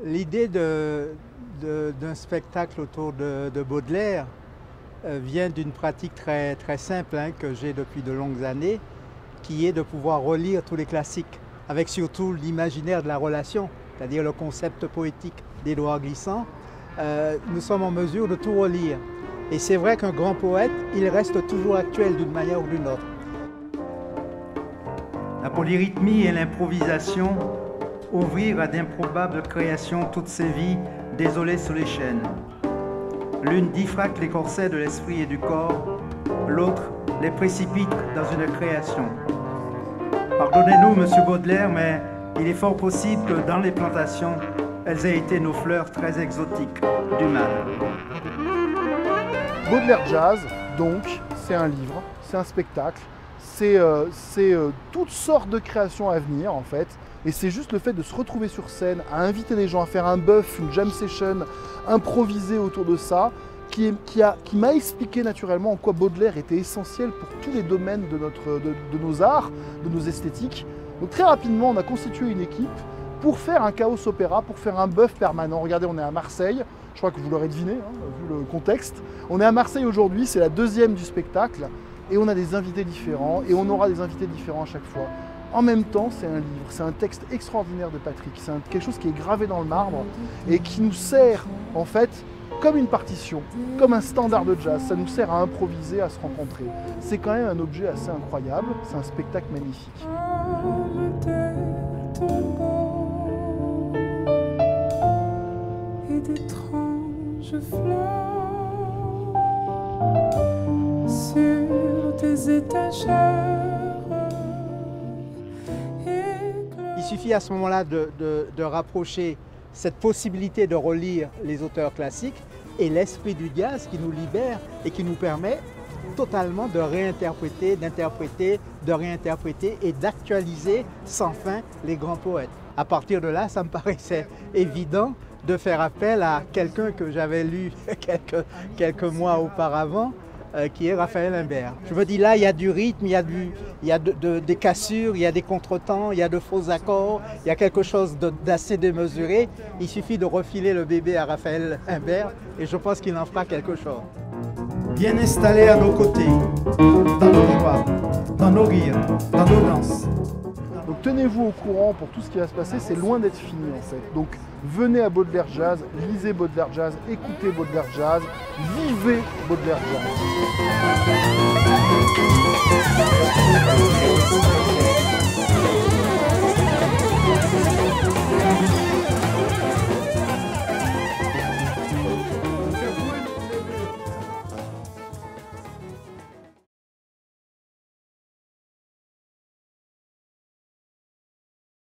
L'idée d'un spectacle autour de Baudelaire vient d'une pratique très simple que j'ai depuis de longues années, qui est de pouvoir relire tous les classiques, avec surtout l'imaginaire de la relation, c'est-à-dire le concept poétique d'Édouard Glissant. Nous sommes en mesure de tout relire. Et c'est vrai qu'un grand poète, il reste toujours actuel d'une manière ou d'une autre. La polyrythmie et l'improvisation ouvrirent à d'improbables créations toutes ces vies désolées sous les chaînes. L'une diffracte les corsets de l'esprit et du corps, l'autre les précipite dans une création. Pardonnez-nous, monsieur Baudelaire, mais il est fort possible que dans les plantations, elles aient été nos fleurs très exotiques du mal. Baudelaire Jazz, donc, c'est un livre, c'est un spectacle, c'est toutes sortes de créations à venir en fait. Et c'est juste le fait de se retrouver sur scène, à inviter les gens à faire un bœuf, une jam session, improviser autour de ça, qui m'a expliqué naturellement en quoi Baudelaire était essentiel pour tous les domaines de nos arts, de nos esthétiques. Donc très rapidement, on a constitué une équipe pour faire un chaos opéra, pour faire un bœuf permanent. Regardez, on est à Marseille, je crois que vous l'aurez deviné, vu le contexte. On est à Marseille aujourd'hui, c'est la deuxième du spectacle, et on a des invités différents, et on aura des invités différents à chaque fois. En même temps, c'est un livre, c'est un texte extraordinaire de Patrick, c'est quelque chose qui est gravé dans le marbre et qui nous sert en fait comme une partition, comme un standard de jazz. Ça nous sert à improviser, à se rencontrer. C'est quand même un objet assez incroyable, c'est un spectacle magnifique. Et d'étranges fleurs sur tes étagères. Il suffit à ce moment-là de rapprocher cette possibilité de relire les auteurs classiques et l'esprit du jazz qui nous libère et qui nous permet totalement de réinterpréter, d'interpréter, de réinterpréter et d'actualiser sans fin les grands poètes. À partir de là, ça me paraissait évident de faire appel à quelqu'un que j'avais lu quelques mois auparavant, qui est Raphaël Imbert. Je me dis là, il y a du rythme, il y a des cassures, il y a des contretemps, il y a de faux accords, il y a quelque chose d'assez démesuré. Il suffit de refiler le bébé à Raphaël Imbert et je pense qu'il en fera quelque chose. Bien installés à nos côtés, dans nos joies, dans nos rires, dans nos danses. Donc tenez-vous au courant pour tout ce qui va se passer, c'est loin d'être fini en fait. Donc venez à Baudelaire Jazz, lisez Baudelaire Jazz, écoutez Baudelaire Jazz, vivez Baudelaire Jazz.